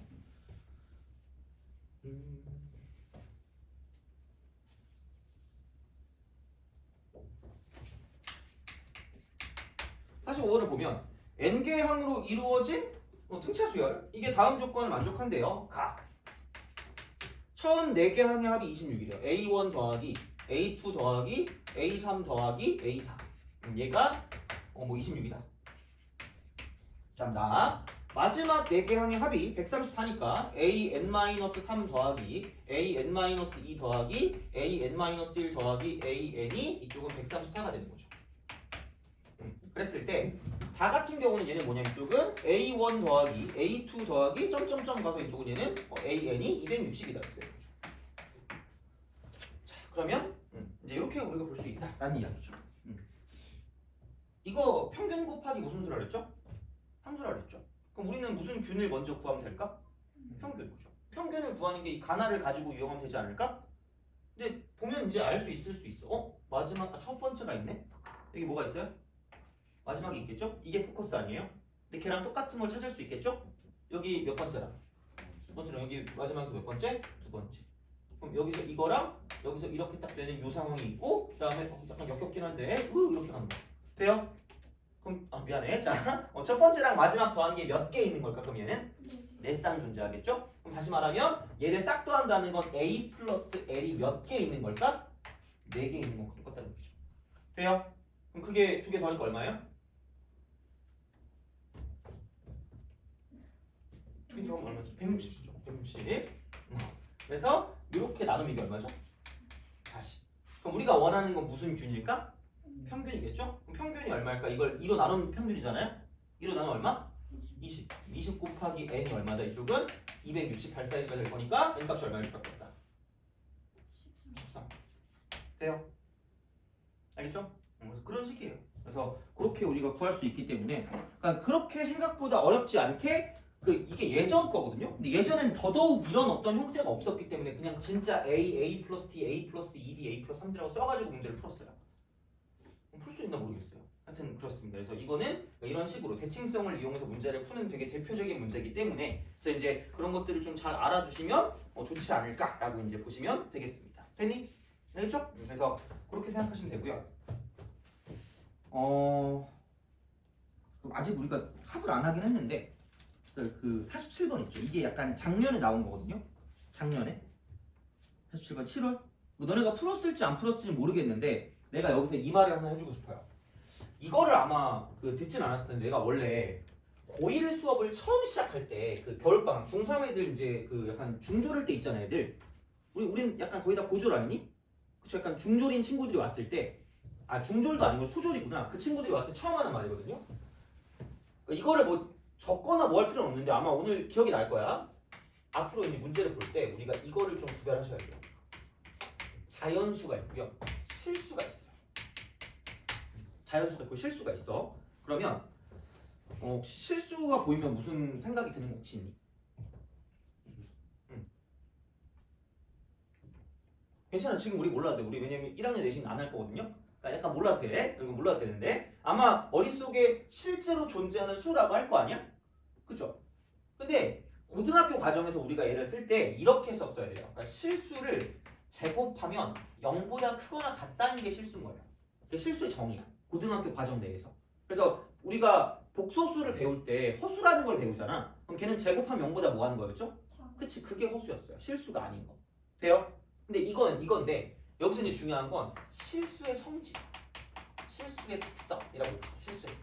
45번을 보면 n개 항으로 이루어진 등차 수열, 이게 다음 조건을 만족한대요. 가. 처음 4개 항의 합이 26이래요. A1 더하기 A2 더하기 A3 더하기 A4. 얘가 뭐 26이다. 자, 마지막 4개 항의 합이 134니까 AN-3 더하기 AN-2 더하기 AN-1 더하기 AN이 이쪽은 134가 되는 거죠. 그랬을 때 다 같은 경우는 얘는 뭐냐면 이쪽은 A1 더하기 A2 더하기 점점점 가서 이쪽은 얘는 AN이 260이다 이렇게 되는 거죠. 자, 그러면 이제 이렇게 우리가 볼 수 있다라는 이야기죠. 이거 평균 곱하기 무슨 수라 그랬죠? 함수라 그랬죠. 그럼 우리는 무슨 균을 먼저 구하면 될까? 평균 구죠. 평균을 구하는 게 이 가나를 가지고 이용하면 되지 않을까? 근데 보면 이제 알 수 있을 수 있어. 마지막 첫 번째가 있네. 여기 뭐가 있어요? 마지막에 있겠죠? 이게 포커스 아니에요? 근데 걔랑 똑같은 걸 찾을 수 있겠죠? 여기 몇 번째라? 두 번째랑 여기 마지막에서 몇 번째? 두 번째. 그럼 여기서 이거랑 여기서 이렇게 딱 되는 요 상황이 있고, 그 다음에 약간 역겹긴 한데 이렇게 가는 거죠. 돼요? 그럼 미안해. 자, 첫 번째랑 마지막 더한 게 몇 개 있는 걸까? 그럼 얘는 4쌍 존재하겠죠? 그럼 다시 말하면 얘를 싹 더한다는 건 A 플러스 L이 몇 개 있는 걸까? 4개 있는 건 똑같다는 얘기죠. 돼요? 그럼 그게 2개 더하니까 얼마예요? 2개 더하면 얼마죠? 160이죠. 160. 그래서 이렇게 나누면 이게 얼마죠? 그럼 우리가 원하는 건 무슨 균일까? 평균이겠죠? 그럼 평균이 얼마일까? 이걸 2로 나누면 평균이잖아요? 2로 나누면 얼마? 20. 20 곱하기 n이 얼마다? 이쪽은 268 사이즈가 될 거니까 n 값이 얼마일 수밖에 없다. 13. 돼요? 알겠죠? 그래서 그런 식이에요. 그래서 그렇게 우리가 구할 수 있기 때문에 그러니까 그렇게 생각보다 어렵지 않게 이게 예전 거거든요. 근데 예전엔 더더욱 이런 어떤 형태가 없었기 때문에 그냥 진짜 A 플러스 T, A 플러스 2D, A 플러스 3D라고 써가지고 문제를 풀었어요. 풀 수 있나 모르겠어요. 하여튼 그렇습니다. 그래서 이거는 이런 식으로 대칭성을 이용해서 문제를 푸는 되게 대표적인 문제이기 때문에 그래서 이제 그런 것들을 좀 잘 알아두시면 좋지 않을까라고 이제 보시면 되겠습니다. 됐니? 알겠죠? 그래서 그렇게 생각하시면 되고요. 그럼 아직 우리가 합을 안 하긴 했는데 그 47번 있죠. 이게 약간 작년에 나온 거거든요. 작년에 47번 7월. 뭐 너네가 풀었을지 안 풀었을지 모르겠는데 내가 여기서 이 말을 하나 해주고 싶어요. 이거를 아마 듣진 않았을 텐데 내가 원래 고1 수업을 처음 시작할 때 그 겨울방학 중3 애들 이제 약간 중졸일 때 있잖아 애들. 우린 약간 거의 다 고졸 아니니? 그쵸? 약간 중졸인 친구들이 왔을 때 중졸도 아니고 소졸이구나. 그 친구들이 왔을 때 처음 하는 말이거든요. 이거를 뭐 적거나 뭐 할 필요는 없는데 아마 오늘 기억이 날 거야. 앞으로 이제 문제를 볼 때 우리가 이거를 좀 구별하셔야 돼요. 자연수가 있고요. 실수가 있어요. 자연수가 있고 실수가 있어. 그러면 실수가 보이면 무슨 생각이 드는 거 혹시 있니? 괜찮아. 지금 우리 몰라도 돼. 우리 왜냐면 1학년 내신 안 할 거거든요. 그러니까 약간 몰라도 돼. 이거 몰라도 되는데 아마 머릿속에 실제로 존재하는 수라고 할 거 아니야? 그쵸? 근데 고등학교 과정에서 우리가 얘를 쓸 때 이렇게 썼어야 돼요. 그러니까 실수를 제곱하면 0보다 크거나 같다는 게 실수인 거예요. 그게 실수의 정의야. 고등학교 과정 내에서. 그래서 우리가 복소수를 배울 때 허수라는 걸 배우잖아. 그럼 걔는 제곱하면 0보다 뭐 하는 거였죠? 그치, 그게 허수였어요. 실수가 아닌 거. 돼요? 근데 이건데 여기서 이제 중요한 건 실수의 성질, 실수의 특성이라고 있죠. 실수의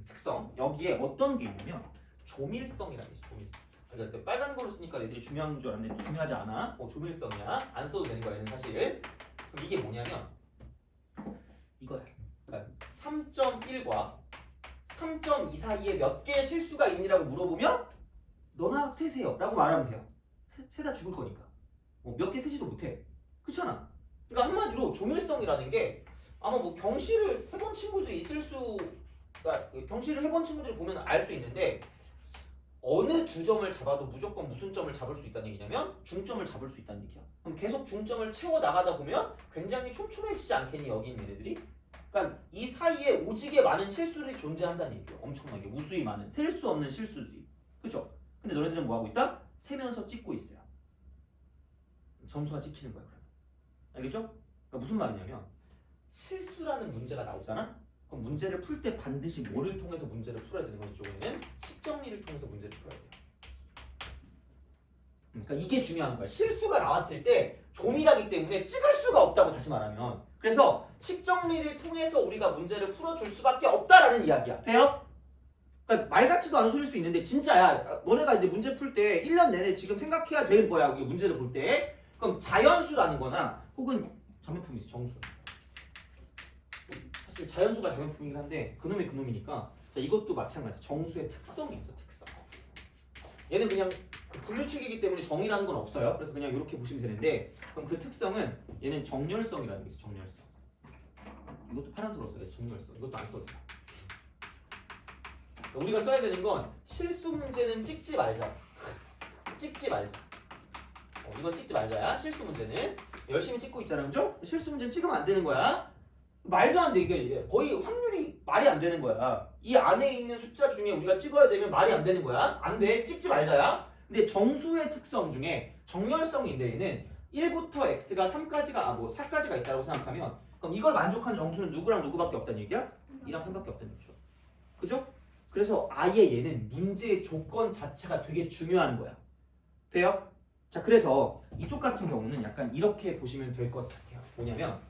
특성. 여기에 어떤 게 있냐면 조밀성이라고 있어. 조밀성. 그러니까 빨간 걸로 쓰니까 애들이 중요한 줄 알았는데 중요하지 않아. 조밀성이야. 안 써도 되는 거야 얘는 사실. 그럼 이게 뭐냐면 이거야. 그러니까 3.1과 3.2 사이에 몇 개의 실수가 있니라고 물어보면 너나 세세요 라고 말하면 돼요. 세다 죽을 거니까. 몇 개 세지도 못해. 그렇잖아. 그러니까 한마디로 조밀성이라는 게 아마 뭐 경시를 해본 친구들이 있을 그러니까 경시를 해본 친구들이 보면 알 수 있는데 어느 두 점을 잡아도 무조건 무슨 점을 잡을 수 있다는 얘기냐면 중점을 잡을 수 있다는 얘기야. 그럼 계속 중점을 채워 나가다 보면 굉장히 촘촘해지지 않겠니 여기 있는 애들이? 그러니까 이 사이에 오지게 많은 실수들이 존재한다는 얘기예요. 엄청나게 무수히 많은 셀 수 없는 실수들이. 그죠? 근데 너네들은 뭐 하고 있다? 세면서 찍고 있어요. 점수가 찍히는 거야. 그러면. 알겠죠? 그러니까 무슨 말이냐면 실수라는 문제가 나오잖아? 그럼 문제를 풀 때 반드시 뭐를 통해서 문제를 풀어야 되는 건 이쪽에는 식정리를 통해서 문제를 풀어야 돼요. 그러니까 이게 중요한 거야. 실수가 나왔을 때 조밀하기 때문에 찍을 수가 없다고 다시 말하면. 그래서 식정리를 통해서 우리가 문제를 풀어줄 수밖에 없다라는 이야기야. 돼요? 그러니까 말 같지도 않은 소리일 수 있는데 진짜야. 너네가 이제 문제 풀 때 1년 내내 지금 생각해야 될 거야. 우리 문제를 볼 때. 그럼 자연수라는 거나 혹은 자매품이 있어. 정수. 사실 자연수가 자매품이긴 한데 그놈이 그놈이니까 자, 이것도 마찬가지. 정수의 특성이 있어. 특성. 얘는 그냥 분류책이기 때문에 정의라는 건 없어요. 그래서 그냥 이렇게 보시면 되는데 그럼 그 특성은 얘는 정렬성이라는 게 있어. 정렬성. 이것도 파란색으로 써야지. 정렬성. 이것도 안 써도 돼. 우리가 써야 되는 건 실수 문제는 찍지 말자. 찍지 말자. 이건 찍지 말자야. 실수 문제는 열심히 찍고 있잖아, 그죠? 실수 문제 찍으면 안 되는 거야. 말도 안 돼. 이게 거의 확률이 말이 안 되는 거야. 이 안에 있는 숫자 중에 우리가 찍어야 되면 말이 안 되는 거야. 안 돼. 찍지 말자야. 근데 정수의 특성 중에 정렬성인데 얘는 1부터 x가 3까지가 4까지가 있다고 생각하면 그럼 이걸 만족한 정수는 누구랑 누구밖에 없다는 얘기야? 2랑 3밖에 없다는 얘기죠. 그죠? 그래서 아예 얘는 문제의 조건 자체가 되게 중요한 거야. 돼요? 자, 그래서 이쪽 같은 경우는 약간 이렇게 보시면 될 것 같아요. 뭐냐면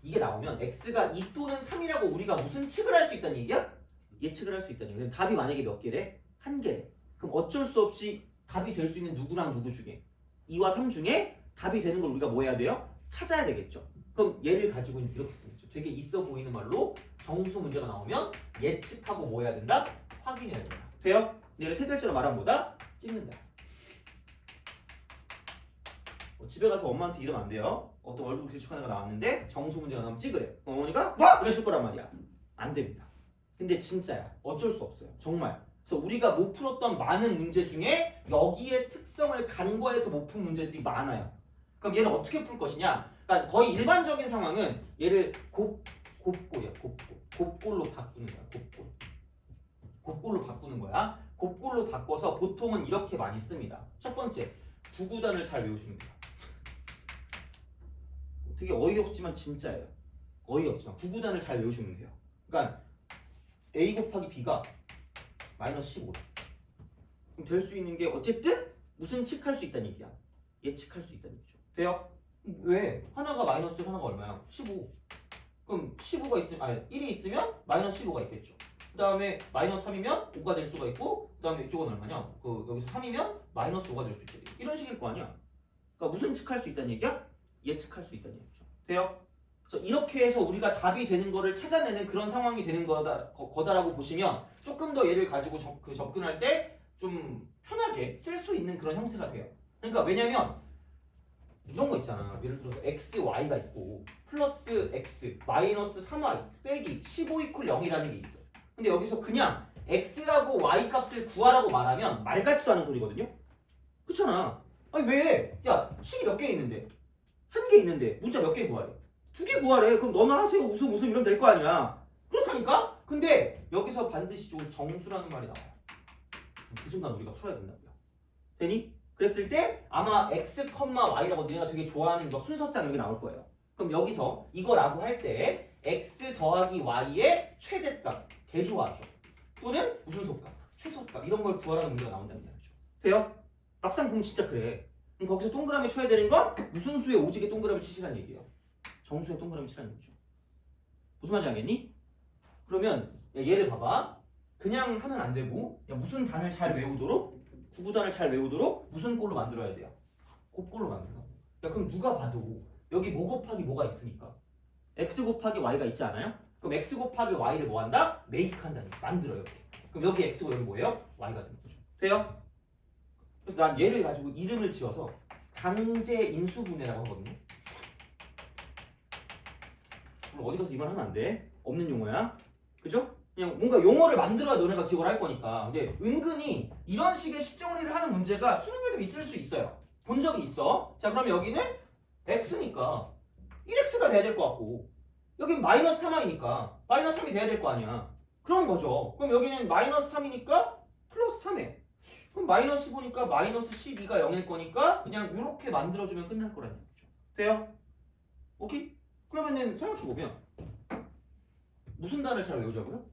이게 나오면 x가 2 또는 3이라고 우리가 무슨 칙을 할 수 있다는 얘기야? 예측을 할 수 있다는 얘기야. 답이 만약에 몇 개래? 1개래. 그럼 어쩔 수 없이 답이 될 수 있는 누구랑 누구 중에 2와 3 중에 답이 되는 걸 우리가 뭐 해야 돼요? 찾아야 되겠죠. 그럼 얘를 가지고 이렇게 쓰면 되죠. 되게 있어 보이는 말로 정수 문제가 나오면 예측하고 뭐 해야 된다? 확인해야 된다. 돼요? 얘를 세 글자로 말하면 뭐다? 찍는다. 집에 가서 엄마한테 이러면 안 돼요. 어떤 얼굴 길쭉한 애가 나왔는데 정수 문제가 나오면 찍으래. 어머니가 뭐? 이러실 거란 말이야. 안 됩니다. 근데 진짜야. 어쩔 수 없어요. 정말. 그래서 우리가 못 풀었던 많은 문제 중에 여기에 특성을 간과해서 못 푼 문제들이 많아요. 그럼 얘는 어떻게 풀 것이냐? 그러니까 거의 일반적인 상황은 얘를 곱골이야. 곱골로 바꾸는 거야. 곱골로 바꾸는 거야. 곱골로 바꿔서 보통은 이렇게 많이 씁니다. 첫 번째, 구구단을 잘 외우시면 돼요. 되게 어이없지만 진짜예요. 어이없지만 구구단을 잘 외우시면 돼요. 그러니까 A 곱하기 B가 마이너스 15. 그럼 될 수 있는 게 어쨌든 무슨 칙할 수 있다는 얘기야. 예측할 수 있다는 얘기죠. 돼요? 왜? 하나가 마이너스 하나가 얼마야? 15. 그럼 15가 있으면 1이 있으면 마이너스 15가 있겠죠. 그 다음에 마이너스 3이면 5가 될 수가 있고 그 다음에 이쪽은 얼마냐? 여기서 3이면 마이너스 5가 될 수 있거든. 이런 식일 거 아니야. 그러니까 무슨 칙할 수 있다는 얘기야? 예측할 수 있다는 얘기죠. 돼요? 그래서 이렇게 해서 우리가 답이 되는 거를 찾아내는 그런 상황이 되는 거다라고 보시면 조금 더 얘를 가지고 접근할 때 좀 편하게 쓸 수 있는 그런 형태가 돼요. 그러니까 왜냐면 이런 거 있잖아. 예를 들어서 x, y가 있고 플러스 x, 마이너스 3y 빼기 15 이퀄 0이라는 게 있어. 근데 여기서 그냥 x하고 y 값을 구하라고 말하면 말 같지도 않은 소리거든요. 그렇잖아. 아니 왜? 야 식이 몇 개 있는데 한 개 있는데 문자 몇 개 구하래? 2개 구하래. 그럼 너나 하세요. 웃음 이러면 될 거 아니야. 그렇다니까? 근데 여기서 반드시 좀 정수라는 말이 나와요. 그 순간 우리가 풀어야 된다고요. 되니? 그랬을 때 아마 x, y라고 너네가 되게 좋아하는 거 순서상 이렇게 나올 거예요. 그럼 여기서 이거라고 할 때 x 더하기 y의 최대값, 대조하죠. 또는 무슨 속값, 최소값 이런 걸 구하라는 문제가 나온다는 얘기죠. 돼요? 막상 보면 진짜 그래. 그럼 거기서 동그라미 쳐야 되는 건 무슨 수에 오지게 동그라미 치시라는 얘기예요. 정수에 동그라미 치라는 얘기죠. 무슨 말인지 알겠니? 그러면 얘를 봐봐. 그냥 하면 안 되고 무슨 단을 잘 외우도록 구구단을 잘 외우도록 무슨 꼴로 만들어야 돼요? 곱꼴로 만든다고. 그럼 누가 봐도 여기 뭐 곱하기 뭐가 있으니까 x 곱하기 y가 있지 않아요? 그럼 x 곱하기 y를 뭐 한다? 메이크 한다니까. 만들어요. 이렇게. 그럼 여기 x고 여기 뭐예요? y가 되는 거죠. 돼요? 그래서 난 얘를 가지고 이름을 지어서 강제 인수분해라고 하거든요. 물론 어디 가서 이 말 하면 안 돼. 없는 용어야. 그죠? 그냥 뭔가 용어를 만들어야 너네가 기억을 할 거니까. 근데 은근히 이런 식의 식정리를 하는 문제가 수능에도 있을 수 있어요. 본 적이 있어. 자, 그럼 여기는 x니까 1x가 돼야 될 것 같고 여긴 마이너스 3y니까 마이너스 3이 돼야 될 거 아니야. 그런 거죠. 그럼 여기는 마이너스 3이니까 플러스 3에 그럼 마이너스 15니까 마이너스 12가 0일 거니까 그냥 이렇게 만들어주면 끝날 거라는 얘기죠. 돼요? 오케이? 그러면은 생각해보면 무슨 단을 잘 외우자고요?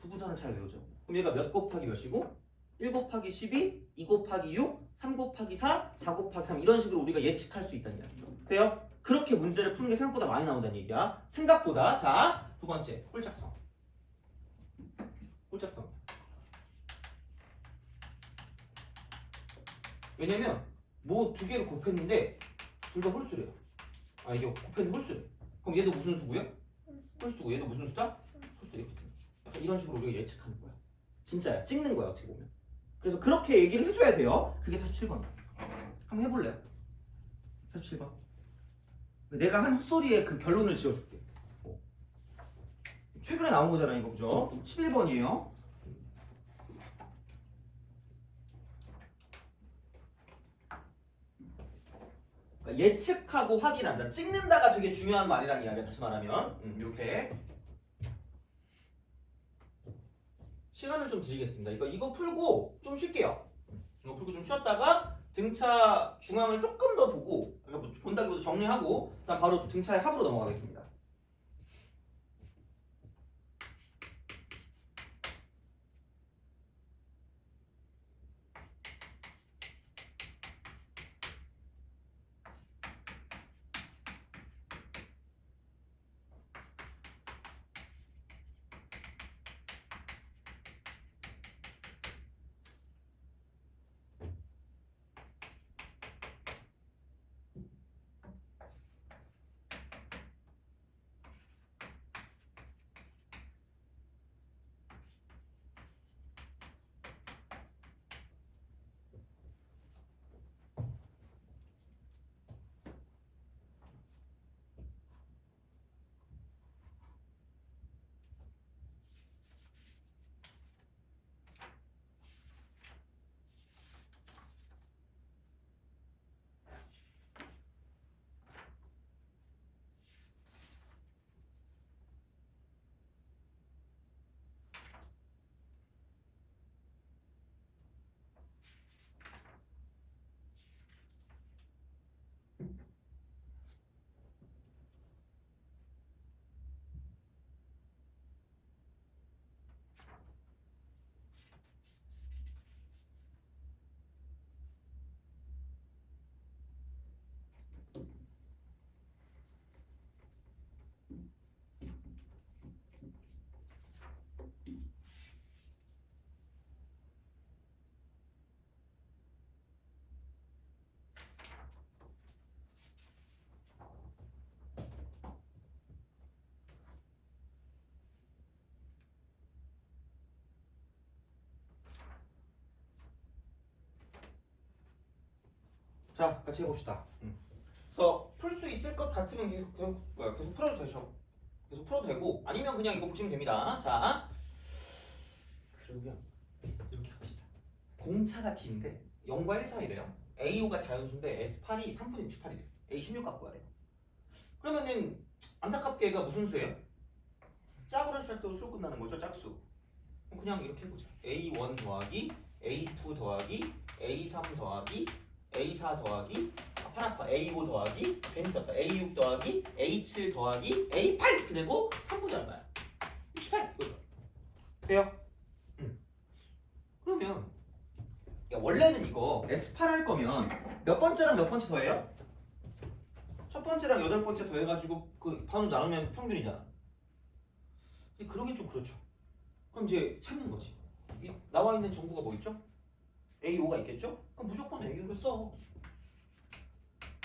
구구단을 잘 외우자고. 그럼 얘가 몇 곱하기 몇이고 1 곱하기 12, 2 곱하기 6, 3 곱하기 4, 4 곱하기 3 이런 식으로 우리가 예측할 수 있다는 얘기죠. 돼요? 그렇게 문제를 푸는 게 생각보다 많이 나온다는 얘기야. 생각보다. 자, 두 번째 홀짝성. 홀짝성. 왜냐면 뭐 두 개를 곱했는데 둘 다 홀수래요. 아 이게 곱했는데 홀수래. 그럼 얘도 무슨 수고요? 홀수고 얘도 무슨 수다? 홀수. 이렇게 되는 거죠. 약간 이런 식으로 우리가 예측하는 거야. 진짜야. 찍는 거야 어떻게 보면. 그래서 그렇게 얘기를 해줘야 돼요. 그게 47번이야. 한번 해볼래요? 47번. 내가 한 헛소리에 그 결론을 지어줄게. 최근에 나온 거잖아 이거 그죠? 11번이에요. 그러니까 예측하고 확인한다. 찍는다가 되게 중요한 말이라는 이야기야. 다시 말하면 이렇게 시간을 좀 드리겠습니다. 이거 풀고 좀 쉴게요. 이거 풀고 좀 쉬었다가 등차 중앙을 조금 더 보고 그러니까 뭐 본다기보다 정리하고 그다음 바로 등차의 합으로 넘어가겠습니다. 자, 같이 해봅시다. 그래서 풀 수 있을 것 같으면 계속 풀어도 되죠. 계속 풀어도 되고 아니면 그냥 이거 보시면 됩니다. 자, 그러면 이렇게 합시다. 공차가 D인데 0과 1 사이래요. A5가 자연수인데 S8이 3분의 68이래요. A16 갖고 가래요. 그러면은 안타깝게 얘가 무슨 수예요? 짝으로 시작할 때도 수로 끝나는 거죠. 짝수. 그럼 그냥 이렇게 해보자. A1 더하기 A2 더하기 A3 더하기 A4 더하기 파라파 A5 더하기 괜히 썼다. A6 더하기 A7 더하기 A8 이렇게 되고 3분의 얼마야? 68 이거죠. 돼요? 그러면 야, 원래는 이거 S8 할 거면 몇 번째랑 몇 번째 더해요? 첫 번째랑 여덟 번째 더해가지고 그 반으로 나누면 평균이잖아. 근데 그러긴 좀 그렇죠. 그럼 이제 찾는 거지. 나와 있는 정보가 뭐 있죠? A5가 있겠죠? 그럼 무조건 A5를 써.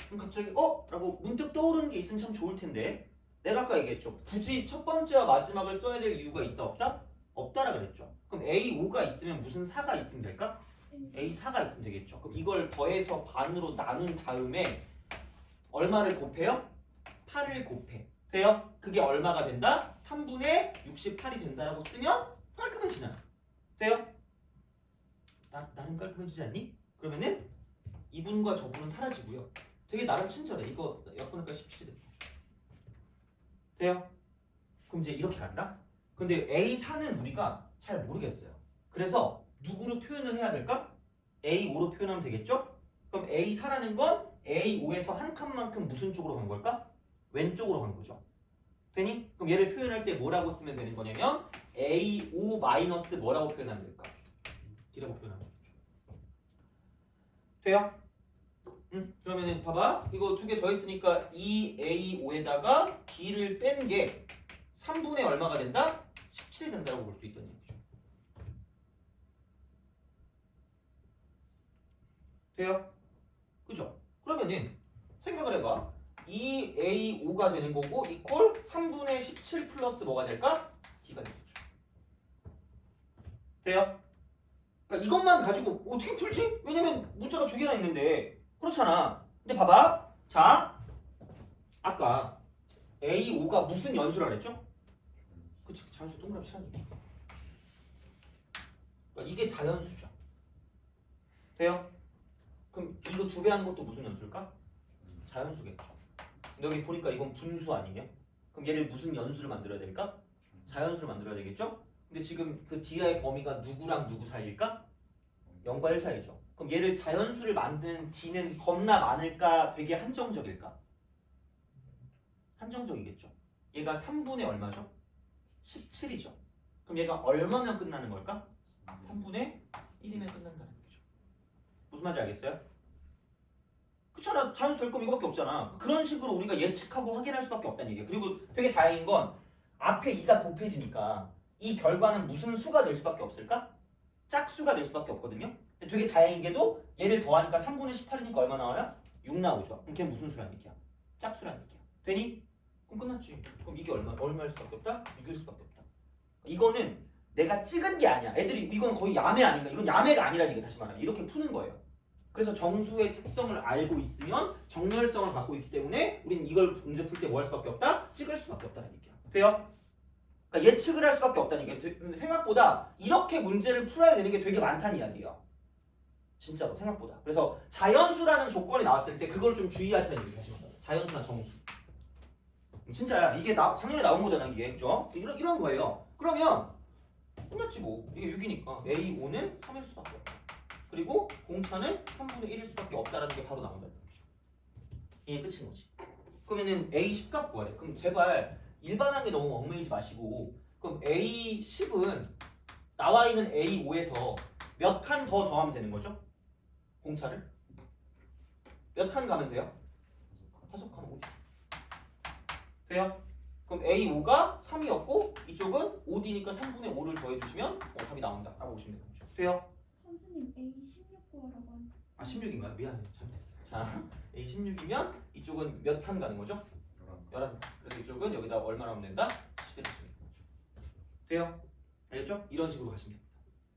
그럼 갑자기 라고 문득 떠오르는 게 있으면 참 좋을 텐데 내가 아까 얘기했죠. 굳이 첫 번째와 마지막을 써야 될 이유가 있다 없다? 없다라 그랬죠. 그럼 A5가 있으면 무슨 4가 있으면 될까? A4가 있으면 되겠죠. 그럼 이걸 더해서 반으로 나눈 다음에 얼마를 곱해요? 8을 곱해. 돼요? 그게 얼마가 된다? 3분의 68이 된다라고 쓰면 깔끔해지나? 돼요? 나름 깔끔해지지 않니? 그러면은 이분과 저분은 사라지고요. 되게 나름 친절해. 이거 엿보니까 17이 됐죠. 돼요? 그럼 이제 이렇게 간다? 근데 A4는 우리가 잘 모르겠어요. 그래서 누구로 표현을 해야 될까? A5로 표현하면 되겠죠? 그럼 A4라는 건 A5에서 한 칸만큼 무슨 쪽으로 간 걸까? 왼쪽으로 간 거죠. 되니? 그럼 얘를 표현할 때 뭐라고 쓰면 되는 거냐면 A5 마이너스 뭐라고 표현하면 될까? D라고 표현하면 되죠. 돼요? 그러면은 봐봐. 이거 두 개 더 했으니까 2A5에다가 D를 뺀 게 3분의 얼마가 된다? 17이 된다고 볼 수 있다는 얘기죠. 돼요? 그죠? 그러면은 생각을 해봐. 2A5가 되는 거고 이퀄 3분의 17 플러스 뭐가 될까? D가 되겠죠. 돼요? 그러니까 이것만 가지고 어떻게 풀지? 왜냐면 문자가 두 개나 있는데 그렇잖아. 근데 봐봐. 자, 아까 A5가 무슨 연수라 그랬죠? 그치, 자연수 동그라미 치라는 얘기. 그러니까 이게 자연수죠. 돼요? 그럼 이거 두 배 하는 것도 무슨 연수일까? 자연수겠죠. 근데 여기 보니까 이건 분수 아니에요? 그럼 얘를 무슨 연수를 만들어야 될까? 자연수를 만들어야 되겠죠? 근데 지금 그 D의 범위가 누구랑 누구 사이일까? 0과 1 사이죠. 그럼 얘를 자연수를 만든 D는 겁나 많을까? 되게 한정적일까? 한정적이겠죠. 얘가 3분의 얼마죠? 17이죠. 그럼 얘가 얼마면 끝나는 걸까? 3분의 1이면 끝난다는 거죠. 무슨 말인지 알겠어요? 그렇잖아. 자연수 될 거면 이거밖에 없잖아. 그런 식으로 우리가 예측하고 확인할 수밖에 없다는 얘기예요. 그리고 되게 다행인 건 앞에 2가 곱해지니까 이 결과는 무슨 수가 될 수밖에 없을까? 짝수가 될 수밖에 없거든요. 근데 되게 다행인 게도 얘를 더하니까 3분의 18이니까 얼마 나와요? 6 나오죠. 그럼 걔 무슨 수란 얘기야? 짝수란 얘기야. 되니? 그럼 끝났지. 그럼 이게 얼마일 수밖에 없다? 6일 수밖에 없다. 이거는 내가 찍은 게 아니야. 애들이 이건 거의 야매 아닌가? 이건 야매가 아니라는 얘기 다시 말하면 이렇게 푸는 거예요. 그래서 정수의 특성을 알고 있으면 정렬성을 갖고 있기 때문에 우리는 이걸 문제 풀 때 뭐 할 수밖에 없다? 찍을 수밖에 없다는 얘기야. 돼요? 그러니까 예측을 할 수밖에 없다는 얘기야. 생각보다 이렇게 문제를 풀어야 되는 게 되게 많다는 이야기야. 진짜로 생각보다. 그래서 자연수라는 조건이 나왔을 때 그걸 좀 주의하시라는 얘기 다시 말하면 자연수나 정수. 진짜야. 이게 작년에 나온 거잖아 이게. 그죠? 이런 거예요. 그러면 끝났지 뭐. 이게 6이니까 A5는 3일 수밖에 없다. 그리고 공차는 3분의 1일 수밖에 없다라는 게 바로 나온다는 얘기죠. 이게 끝인 거지. 그러면은 A10 값 구하래. 그럼 제발 일반한 게 너무 얽매이지 마시고 그럼 A10은 나와 있는 A5에서 몇 칸 더 더하면 되는 거죠? 공차를? 몇 칸 가면 돼요? 5칸 어디? 돼요? 그럼 A5가 3이었고 이쪽은 5D니까 3분의 5를 더해주시면 답이 나온다 라고 보시면 되는 거죠. 돼요? 선생님 A16 구하라고 하는데. 아 16인가요? 미안해 잘못했어요. 자 A16이면 이쪽은 몇 칸 가는 거죠? 11칸. 그래서 이쪽은 여기다 얼마 나오면 된다? 10을 주시면 되는 거죠. 돼요? 알겠죠? 이런 식으로 가시면 됩니다.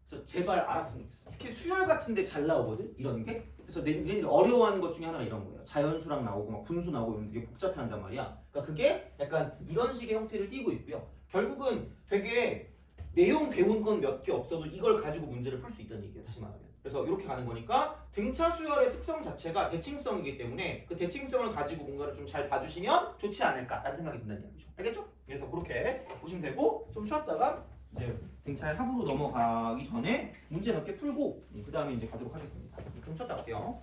그래서 제발 알았으면 좋겠어. 특히 수열 같은 데 잘 나오거든? 이런 게 그래서 얘네들이 어려워하는 것 중에 하나가 이런 거예요. 자연수랑 나오고 막 분수 나오고 이런 되게 복잡해한단 말이야. 그러니까 그게 약간 이런 식의 형태를 띠고 있고요. 결국은 되게 내용 배운 건 몇 개 없어도 이걸 가지고 문제를 풀 수 있다는 얘기예요. 다시 말하면. 그래서 이렇게 가는 거니까 등차 수열의 특성 자체가 대칭성이기 때문에 그 대칭성을 가지고 뭔가를 좀 잘 봐주시면 좋지 않을까라는 생각이 든다는 얘기죠. 알겠죠? 그래서 그렇게 보시면 되고 좀 쉬었다가 이제 등차의 합으로 넘어가기 전에 문제 몇 개 풀고 그 다음에 이제 가도록 하겠습니다. 좀 쉬었다 갈게요.